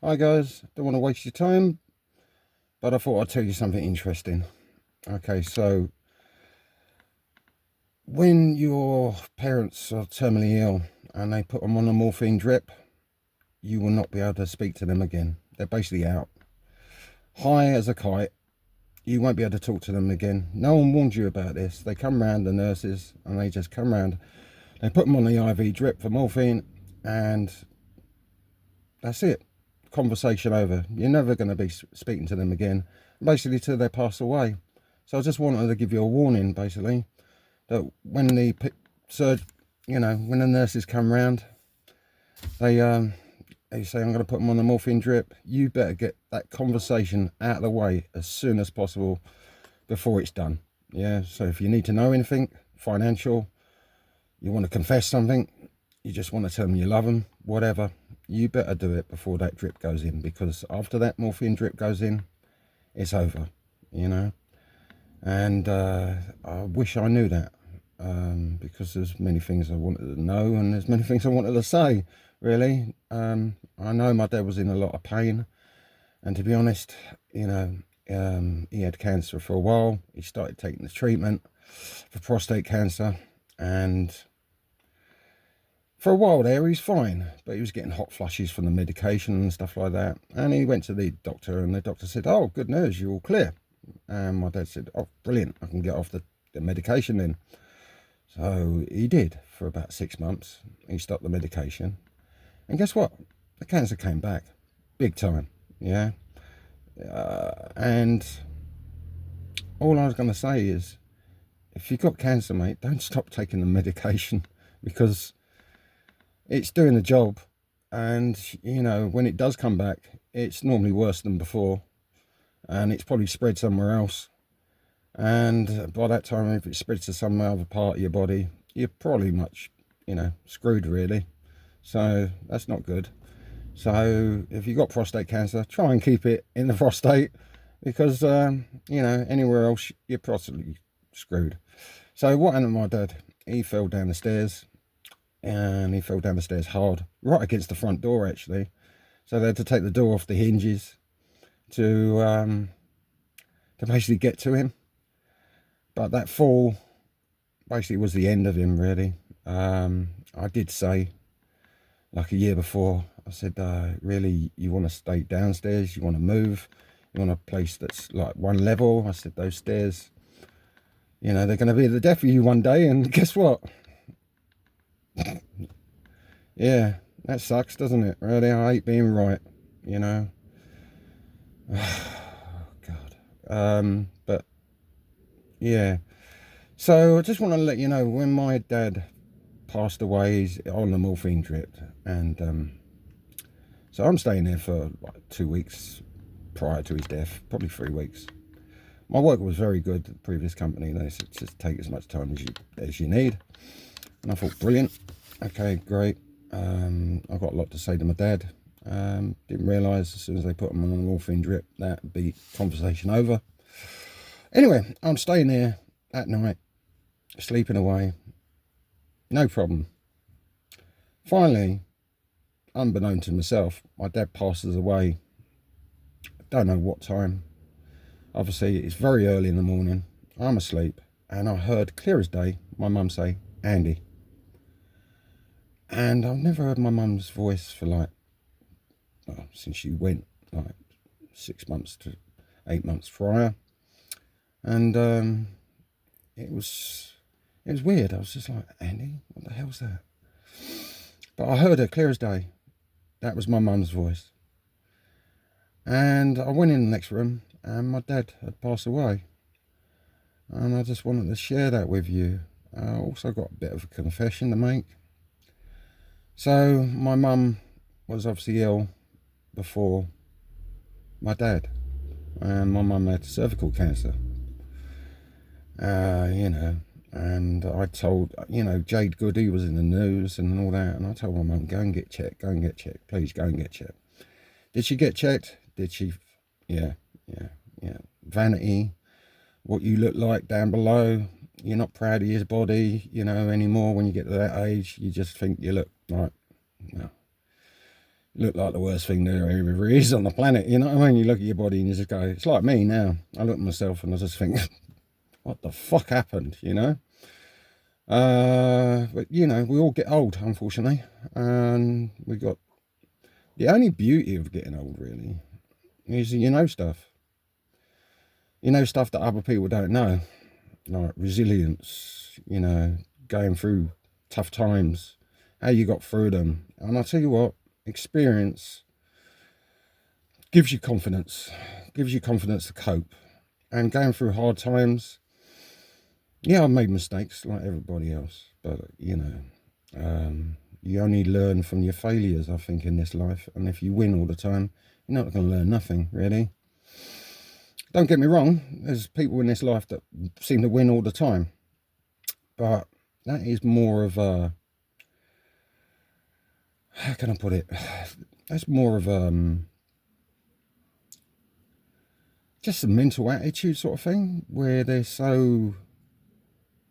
Hi guys, don't want to waste your time, but I thought I'd tell you something interesting. Okay, so when your parents are terminally ill and they put them on a morphine drip, you will not be able to speak to them again. They're basically out. High as a kite, you won't be able to talk to them again. No one warned you about this. They come round, the nurses, and they just come round. They put them on the IV drip for morphine, and that's it. Conversation over. You're never going to be speaking to them again, basically till they pass away. So I just wanted to give you a warning, basically, that when the when the nurses come round, they say, I'm going to put them on the morphine drip. You better get that conversation out of the way as soon as possible before it's done. Yeah. So if you need to know anything financial, you want to confess something, you just want to tell them you love them, whatever, you better do it before that drip goes in, because after that morphine drip goes in, it's over, you know. And I wish I knew that, because there's many things I wanted to know and there's many things I wanted to say, really. I know my dad was in a lot of pain, and to be honest, you know, he had cancer for a while. He started taking the treatment for prostate cancer, and for a while there, he's fine, but he was getting hot flushes from the medication and stuff like that. And he went to the doctor, and the doctor said, "Oh, good news, you're all clear." And my dad said, "Oh, brilliant, I can get off the medication then." So he did for about 6 months. He stopped the medication. And guess what? The cancer came back. Big time, yeah? And all I was going to say is, if you've got cancer, mate, don't stop taking the medication, because it's doing the job. And, you know, when it does come back, it's normally worse than before. And it's probably spread somewhere else. And by that time, if it spreads to some other part of your body, you're probably much, screwed, really. So that's not good. So if you've got prostate cancer, try and keep it in the prostate, because, anywhere else, you're possibly screwed. So what happened to my dad? He fell down the stairs, and he fell down the stairs hard, right against the front door, actually. So they had to take the door off the hinges to basically get to him. But that fall basically was the end of him, really. I did say, like a year before, I said, really, you want to stay downstairs? You want to move? You want a place that's like one level? I said, those stairs, they're going to be the death of you one day. And guess what? Yeah, that sucks, doesn't it? Really, I hate being right, Oh, God. But, yeah. So I just want to let you know, when my dad passed away, he's on the morphine drip. And so I'm staying there for like 2 weeks prior to his death, probably 3 weeks. My work was very good, the previous company. They said, just take as much time as you need. And I thought, brilliant. Okay, great. I've got a lot to say to my dad. Didn't realise as soon as they put him on a morphine drip, that'd be conversation over. Anyway, I'm staying there at night, sleeping away. No problem. Finally, unbeknown to myself, my dad passes away. I don't know what time. Obviously, it's very early in the morning. I'm asleep, and I heard clear as day my mum say, "Andy." And I've never heard my mum's voice for since she went, 6 months to 8 months prior. And it was weird. I was just like, "Andy, what the hell's that?" But I heard her clear as day. That was my mum's voice. And I went in the next room, and my dad had passed away. And I just wanted to share that with you. I also got a bit of a confession to make. So my mum was obviously ill before my dad, and my mum had cervical cancer. And I told, Jade Goody was in the news and all that, and I told my mum, go and get checked, please go and get checked. Did she get checked? Did she? Yeah. Vanity, what you look like down below. You're not proud of your body, anymore. When you get to that age, you just think you look like, no. look like the worst thing there ever is on the planet. You know what I mean? You look at your body and you just go, it's like me now. I look at myself and I just think, what the fuck happened, you know? But, you know, we all get old, unfortunately. And we got, the only beauty of getting old, really, is you know stuff. You know stuff that other people don't know. Like resilience, you know, going through tough times, how you got through them. And I'll tell you what, experience gives you confidence to cope. And going through hard times, yeah, I've made mistakes like everybody else, but you know, you only learn from your failures, I think, in this life. And if you win all the time, you're not going to learn nothing, really. Don't get me wrong, there's people in this life that seem to win all the time, but that is more of a, how can I put it, that's more of just a mental attitude sort of thing, where they're so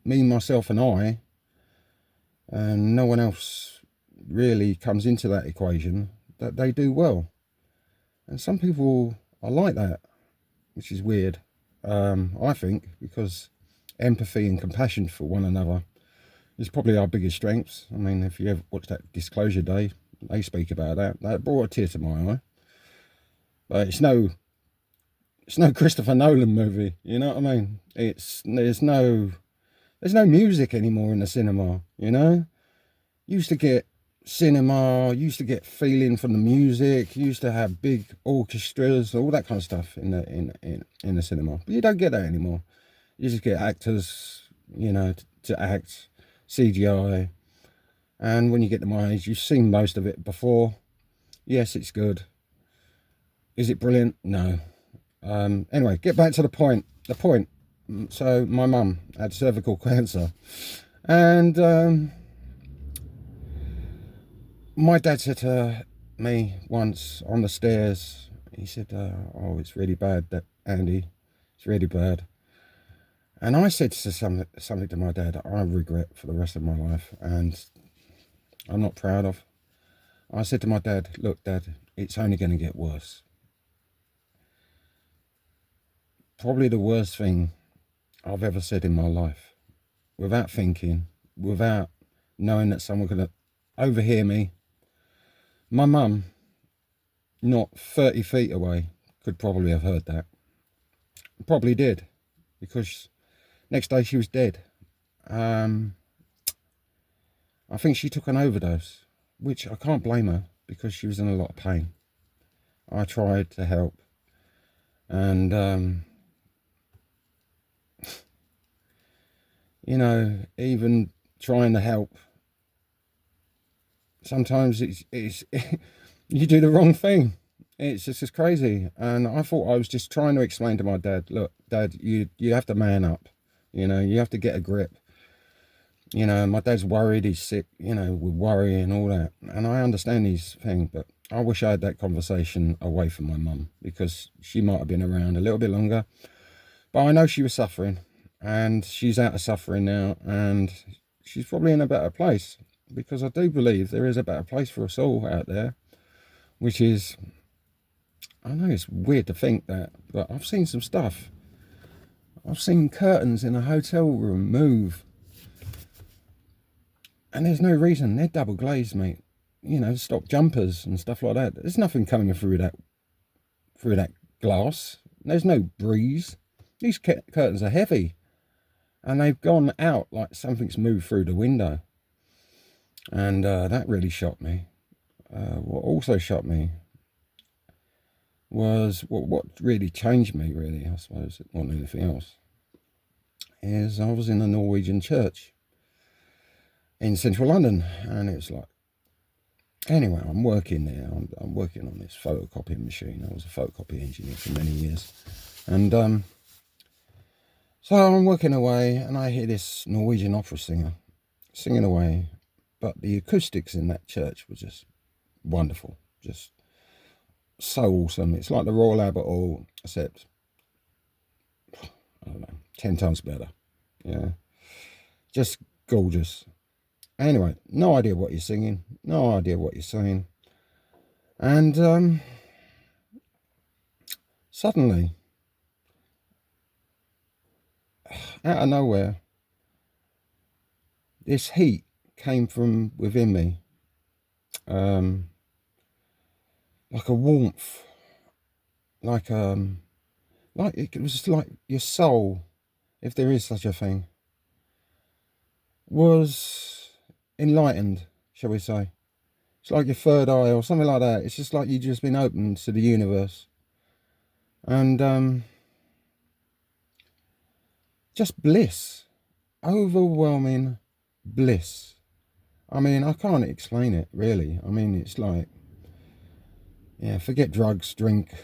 me, myself and I, and no one else really comes into that equation, that they do well. And some people are like that, which is weird, I think, because empathy and compassion for one another is probably our biggest strengths. I mean, if you ever watch that Disclosure Day, they speak about that. That brought a tear to my eye. But it's no Christopher Nolan movie, you know what I mean? There's no music anymore in the cinema, you know? Used to get cinema, used to get feeling from the music, used to have big orchestras, all that kind of stuff in the cinema. But you don't get that anymore. You just get actors, you know, to act, CGI. And when you get to my age, you've seen most of it before. Yes, it's good. Is it brilliant? No. Anyway, get back to the point. So my mum had cervical cancer, and my dad said to me once on the stairs, he said, oh, it's really bad, that Andy, it's really bad. And I said something to my dad I regret for the rest of my life, and I'm not proud of. I said to my dad, look, Dad, it's only going to get worse. Probably the worst thing I've ever said in my life, without thinking, without knowing that someone could overhear me. My mum, not 30 feet away, could probably have heard that. Probably did, because next day she was dead. I think she took an overdose, which I can't blame her, because she was in a lot of pain. I tried to help, and you know, even trying to help, sometimes it's you do the wrong thing. It's just crazy. And I thought I was just trying to explain to my dad, look, Dad, you have to man up. You know, you have to get a grip. You know, my dad's worried, he's sick, you know, with worry and all that. And I understand his thing, but I wish I had that conversation away from my mum, because she might have been around a little bit longer. But I know she was suffering, and she's out of suffering now, and she's probably in a better place, because I do believe there is a better place for us all out there, which is, I know it's weird to think that, but I've seen some stuff. I've seen curtains in a hotel room move, and there's no reason. They're double glazed, mate. You know, stop jumpers and stuff like that. There's nothing coming through that glass. There's no breeze. These curtains are heavy, and they've gone out like something's moved through the window. And that really shocked me. What also shocked me was what really changed me, really, I suppose, more than anything else, is I was in a Norwegian church in central London, and it was like, anyway, I'm working there. I'm working on this photocopying machine. I was a photocopy engineer for many years, and so I'm working away, and I hear this Norwegian opera singer singing away, but the acoustics in that church were just wonderful, just so awesome. It's like the Royal Albert Hall, except, I don't know, 10 times better. Yeah, just gorgeous. Anyway, no idea what you're singing, no idea what you're saying, And suddenly, out of nowhere, this heat came from within me, like a warmth, like it was like your soul, if there is such a thing, was enlightened, shall we say. It's like your third eye or something like that. It's just like you've just been opened to the universe. And just bliss, overwhelming bliss. I mean, I can't explain it, really. I mean, it's like, yeah, forget drugs, drink,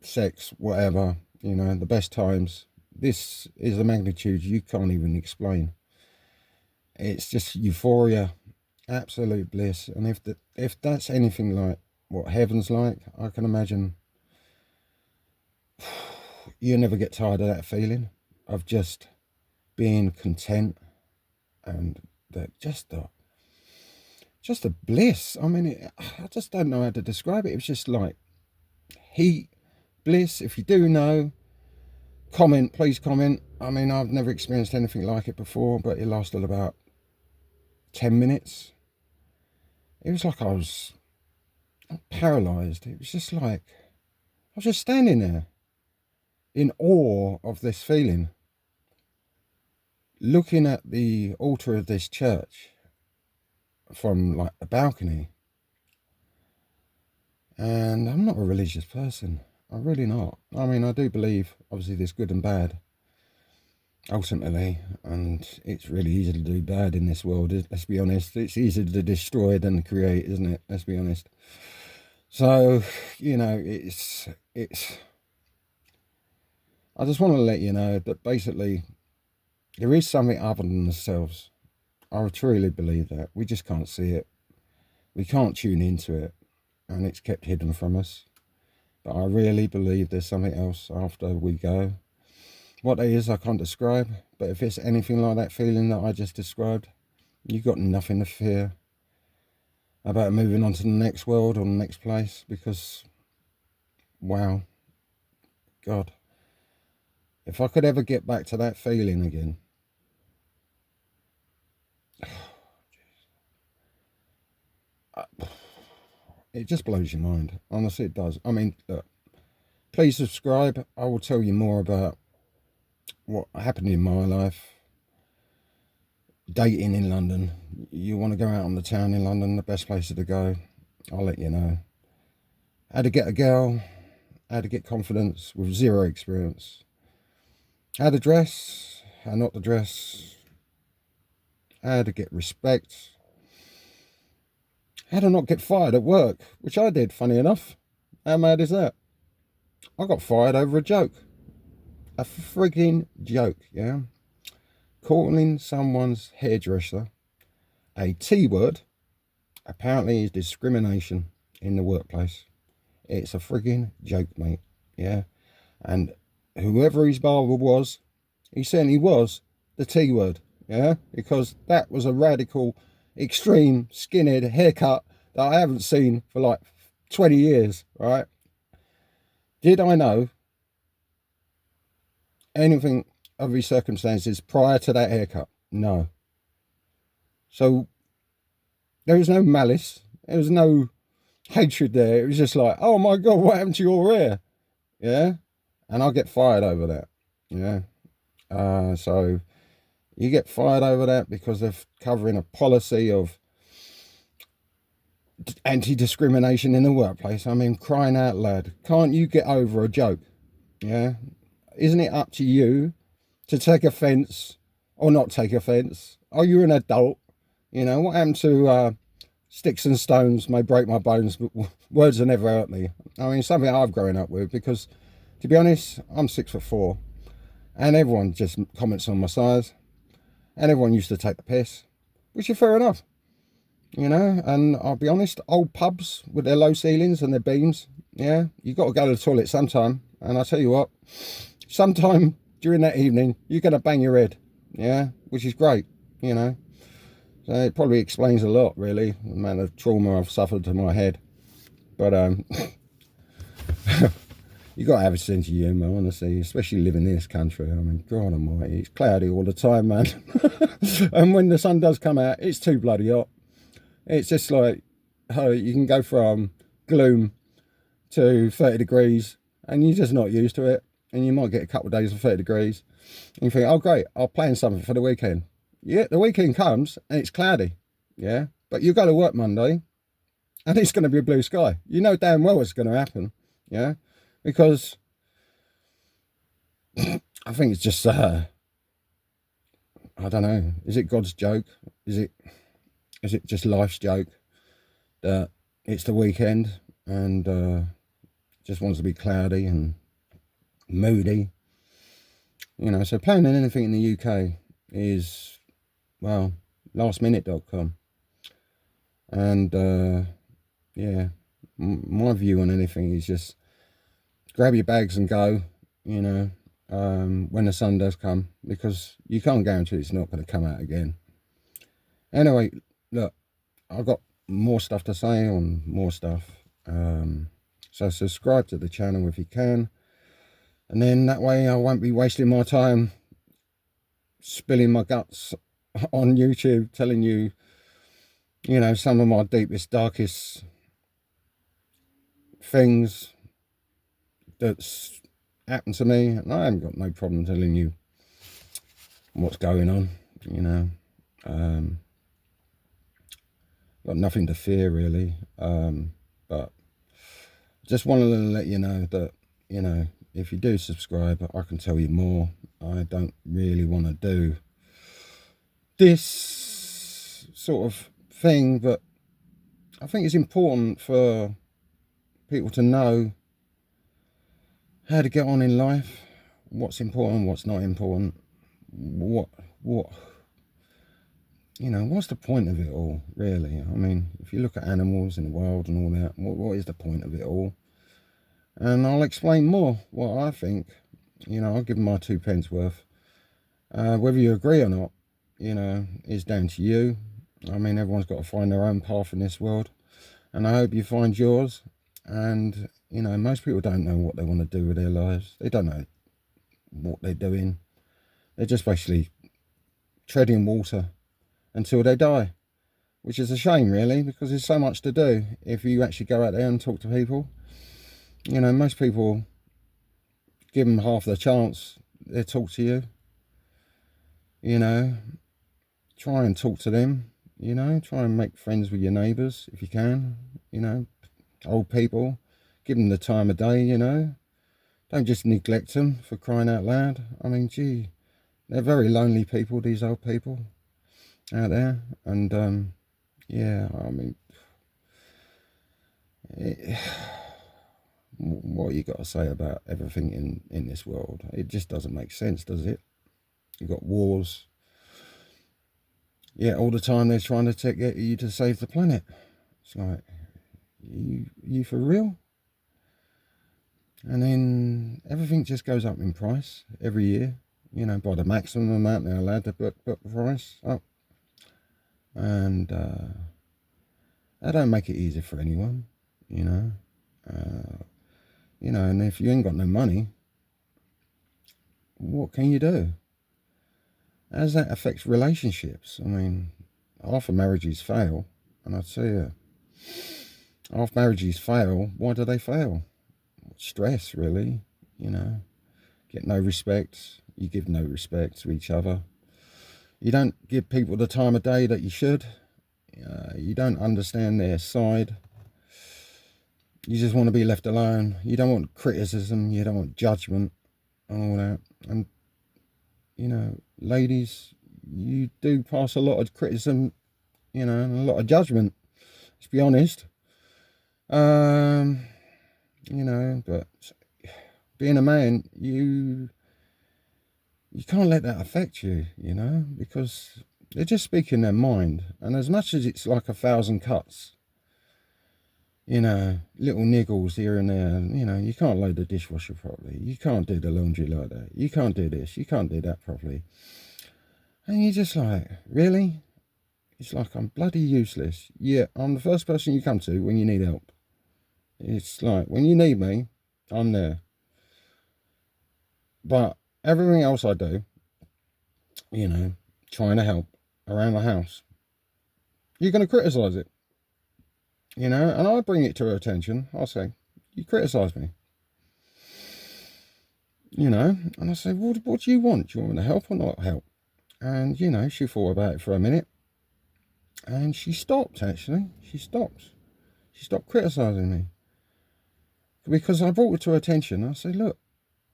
sex, whatever, you know, the best times. This is a magnitude you can't even explain. It's just euphoria, absolute bliss. And if that's anything like what heaven's like, I can imagine you never get tired of that feeling of just being content and just the bliss. I mean, I just don't know how to describe it. It was just like heat, bliss. If you do know, comment, please comment. I mean, I've never experienced anything like it before, but it lasted about 10 minutes. It was like I was paralyzed. It was just like I was just standing there in awe of this feeling, looking at the altar of this church from like a balcony. And I'm not a religious person. I'm really not. I mean, I do believe, obviously, there's good and bad, ultimately, and it's really easy to do bad in this world, let's be honest. It's easier to destroy than create, isn't it? Let's be honest. So, you know, it's I just want to let you know that basically there is something other than ourselves. I truly believe that. We just can't see it. We can't tune into it, and it's kept hidden from us. But I really believe there's something else after we go. What that is, I can't describe, but if it's anything like that feeling that I just described, you've got nothing to fear about moving on to the next world or the next place, because, wow, God, if I could ever get back to that feeling again, it just blows your mind. Honestly, it does. I mean, look, please subscribe. I will tell you more about what happened in my life. Dating in London. You want to go out on the town in London, the best places to go, I'll let you know. How to get a girl, how to get confidence with zero experience. How to dress, how not to dress. How to get respect. How to not get fired at work, which I did, funny enough. How mad is that? I got fired over a joke. A frigging joke, yeah? Calling someone's hairdresser a T-word apparently is discrimination in the workplace. It's a frigging joke, mate, yeah? And whoever his barber was, he certainly was the T-word, yeah? Because that was a radical, extreme skinhead haircut that I haven't seen for like 20 years, right? Did I know anything of his circumstances prior to that haircut? No. So there was no malice. There was no hatred there. It was just like, oh my God, what happened to your hair? Yeah. And I'll get fired over that. Yeah. So you get fired over that because they're covering a policy of anti-discrimination in the workplace. I mean, crying out loud. Can't you get over a joke? Yeah. Isn't it up to you to take offence or not take offence? Are you an adult? You know, what happened to sticks and stones may break my bones, but words will never hurt me. I mean, something I've grown up with, because to be honest, I'm 6'4", and everyone just comments on my size, and everyone used to take the piss, which is fair enough. You know, and I'll be honest, old pubs with their low ceilings and their beams, yeah, you got to go to the toilet sometime. And I tell you what, sometime during that evening, you're going to bang your head, yeah, which is great, you know. So it probably explains a lot, really, the amount of trauma I've suffered to my head. But you got to have a sense of humour, honestly, especially living in this country. I mean, God almighty, it's cloudy all the time, man. And when the sun does come out, it's too bloody hot. It's just like, oh, you can go from gloom to 30 degrees and you're just not used to it. And you might get a couple of days of 30 degrees. And you think, oh, great, I'll plan something for the weekend. Yeah, the weekend comes and it's cloudy. Yeah, but you go to work Monday and it's going to be a blue sky. You know damn well what's going to happen. Yeah, because I think it's just, I don't know. Is it God's joke? Is it just life's joke that it's the weekend and just wants to be cloudy and moody? You know, so planning anything in the UK is, well, lastminute.com. And yeah, my view on anything is just grab your bags and go, you know, when the sun does come, because you can't guarantee it's not going to come out again. Anyway, look, I've got more stuff to say on more stuff. So subscribe to the channel if you can. And then that way I won't be wasting my time spilling my guts on YouTube, telling you, you know, some of my deepest, darkest things that's happened to me. And I haven't got no problem telling you what's going on, you know. Got nothing to fear really. But just wanted to let you know that, you know, if you do subscribe, I can tell you more. I don't really want to do this sort of thing, but I think it's important for people to know how to get on in life, what's important, what's not important, what you know, what's the point of it all, really? I mean, if you look at animals in the wild and all that, what is the point of it all? And I'll explain more what I think. You know, I'll give my 2 pence worth. Whether you agree or not, you know, is down to you. I mean, everyone's got to find their own path in this world. And I hope you find yours. And, you know, most people don't know what they want to do with their lives. They don't know what they're doing. They're just basically treading water until they die. Which is a shame, really, because there's so much to do if you actually go out there and talk to people. You know, most people, give them half the chance, they talk to you. You know, try and talk to them. You know, try and make friends with your neighbours if you can. You know, old people, give them the time of day, you know. Don't just neglect them, for crying out loud. I mean, gee, they're very lonely people, these old people out there. And, yeah, I mean, what you got to say about everything in this world? It just doesn't make sense, does it? You've got wars. Yeah, all the time they're trying to get you to save the planet. It's like, you for real? And then everything just goes up in price every year, you know, by the maximum amount they're allowed to put the price up. And that don't make it easy for anyone, you know. You know, and if you ain't got no money, what can you do? As that affects relationships. I mean, half of marriages fail, and I'd say half marriages fail. Why do they fail? Stress, really. You know, get no respect. You give no respect to each other. You don't give people the time of day that you should. You don't understand their side. You just want to be left alone. You don't want criticism. You don't want judgment and all that. And, you know, ladies, you do pass a lot of criticism, you know, and a lot of judgment. Let's be honest. You know, but being a man, you can't let that affect you, you know, because they're just speaking their mind. And as much as it's like 1,000 cuts, you know, little niggles here and there, you know, you can't load the dishwasher properly. You can't do the laundry like that. You can't do this. You can't do that properly. And you're just like, really? It's like, I'm bloody useless. Yeah, I'm the first person you come to when you need help. It's like, when you need me, I'm there. But everything else I do, you know, trying to help around the house, you're going to criticise it, you know, and I bring it to her attention. I say, you criticise me, you know, and I say, what do you want? Do you want me to help or not help? And, you know, she thought about it for a minute, and she stopped, actually. She stopped criticising me, because I brought it to her attention. I said, look,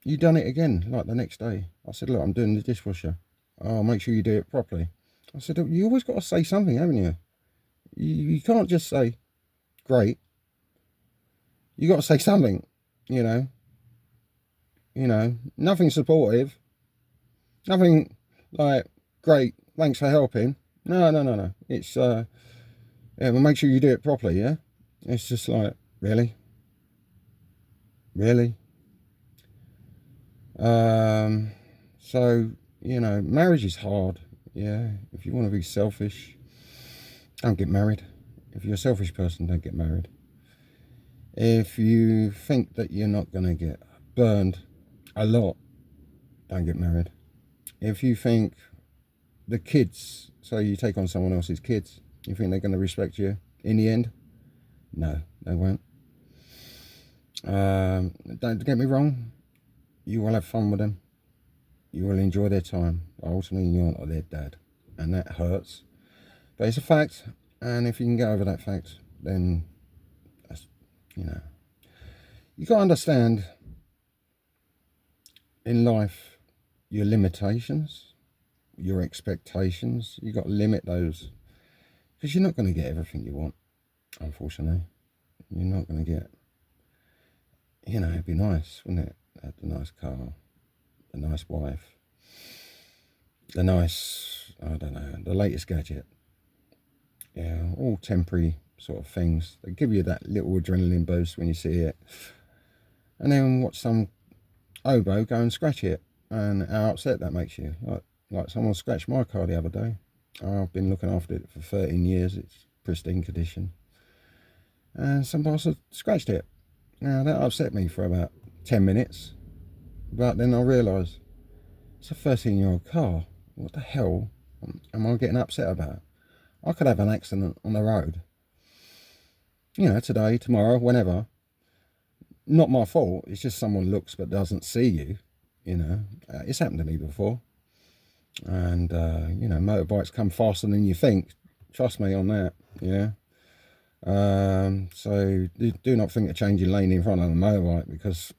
you done it again, like the next day. I said, look, I'm doing the dishwasher. Oh, make sure you do it properly. I said, you always got to say something, haven't you? You can't just say, great. You got to say something, you know. You know, nothing supportive. Nothing like, great, thanks for helping. No. It's, yeah, well, make sure you do it properly, yeah? It's just like, really? Really? So, you know, marriage is hard, yeah. If you want to be selfish, don't get married. If you're a selfish person, don't get married. If you think that you're not going to get burned a lot, don't get married. If you think the kids, so you take on someone else's kids, you think they're going to respect you in the end? No, they won't. Don't get me wrong, you will have fun with them. You will enjoy their time. Ultimately, you're not their dad, and that hurts. But it's a fact, and if you can get over that fact, then that's, you know, you got to understand in life your limitations, your expectations. You got to limit those, because you're not going to get everything you want, unfortunately. You're not going to get, you know, it'd be nice, wouldn't it? Have the nice car, the nice wife, the nice, I don't know, the latest gadget. Yeah, all temporary sort of things. They give you that little adrenaline boost when you see it. And then watch some oboe go and scratch it, and how upset that makes you. Like someone scratched my car the other day. I've been looking after it for 13 years. It's pristine condition. And some bastard scratched it. Now, that upset me for about 10 minutes. But then I realised, it's a 13-year-old car. What the hell am I getting upset about? I could have an accident on the road, you know, today, tomorrow, whenever. Not my fault. It's just someone looks but doesn't see you, you know. It's happened to me before. And, you know, motorbikes come faster than you think. Trust me on that, yeah. So do not think of changing lane in front of a motorbike, because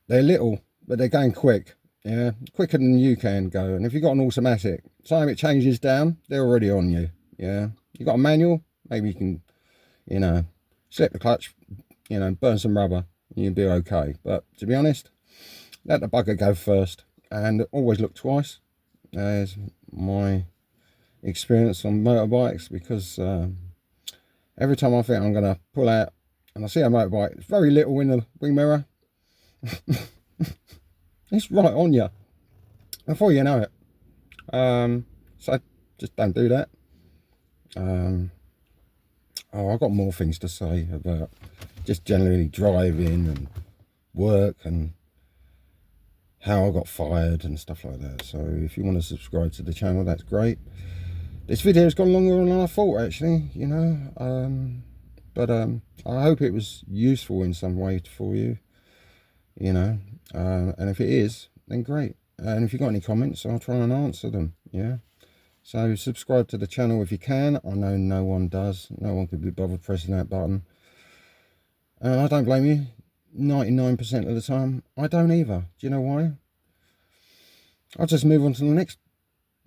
they're little, but they're going quick, yeah, quicker than you can go. And if you've got an automatic, time it changes down, they're already on you, yeah. You've got a manual, maybe you can, you know, slip the clutch, you know, burn some rubber, and you'll be okay. But to be honest, let the bugger go first, and always look twice. As my experience on motorbikes, because every time I think I'm going to pull out and I see a motorbike, it's very little in the wing mirror. It's right on you before you know it. So just don't do that. Oh, I've got more things to say about just generally driving and work and how I got fired and stuff like that. So if you want to subscribe to the channel, that's great. This video's gone longer than I thought, actually, you know. But I hope it was useful in some way for you, you know. And if it is, then great. And if you've got any comments, I'll try and answer them, yeah. So subscribe to the channel if you can. I know no one does. No one could be bothered pressing that button. And I don't blame you. 99% of the time, I don't either. Do you know why? I'll just move on to the next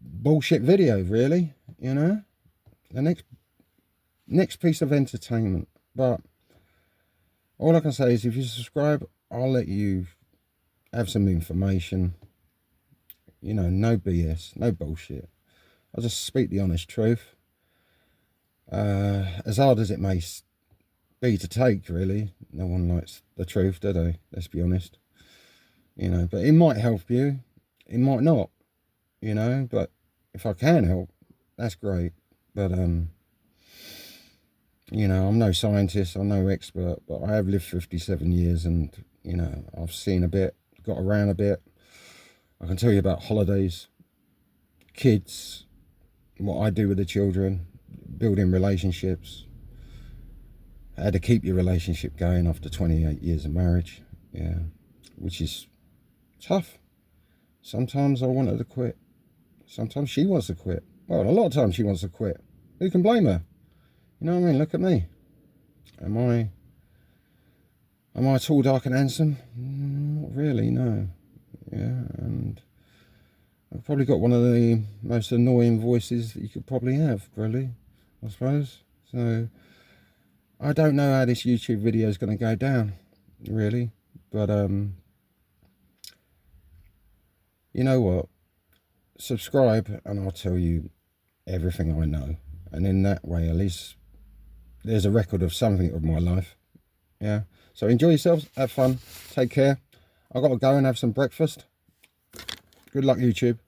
bullshit video, really, you know. The next piece of entertainment. But all I can say is, if you subscribe, I'll let you have some information. You know, no BS, no bullshit. I'll just speak the honest truth. As hard as it may be to take, really. No one likes the truth, do they? Let's be honest. You know, but it might help you. It might not. You know, but if I can help, that's great. But You know, I'm no scientist, I'm no expert, but I have lived 57 years and, you know, I've seen a bit, got around a bit. I can tell you about holidays, kids, what I do with the children, building relationships, how to keep your relationship going after 28 years of marriage, yeah, which is tough. Sometimes I want her to quit. Sometimes she wants to quit. Well, a lot of times she wants to quit. Who can blame her? You know what I mean? Look at me. Am I tall, dark and handsome? Not really, no. Yeah, and I've probably got one of the most annoying voices that you could probably have, really, I suppose. So I don't know how this YouTube video is going to go down, really. But you know what? Subscribe and I'll tell you everything I know. And in that way, at least there's a record of something of my life. Yeah. So enjoy yourselves, have fun, take care. I've got to go and have some breakfast. Good luck, YouTube.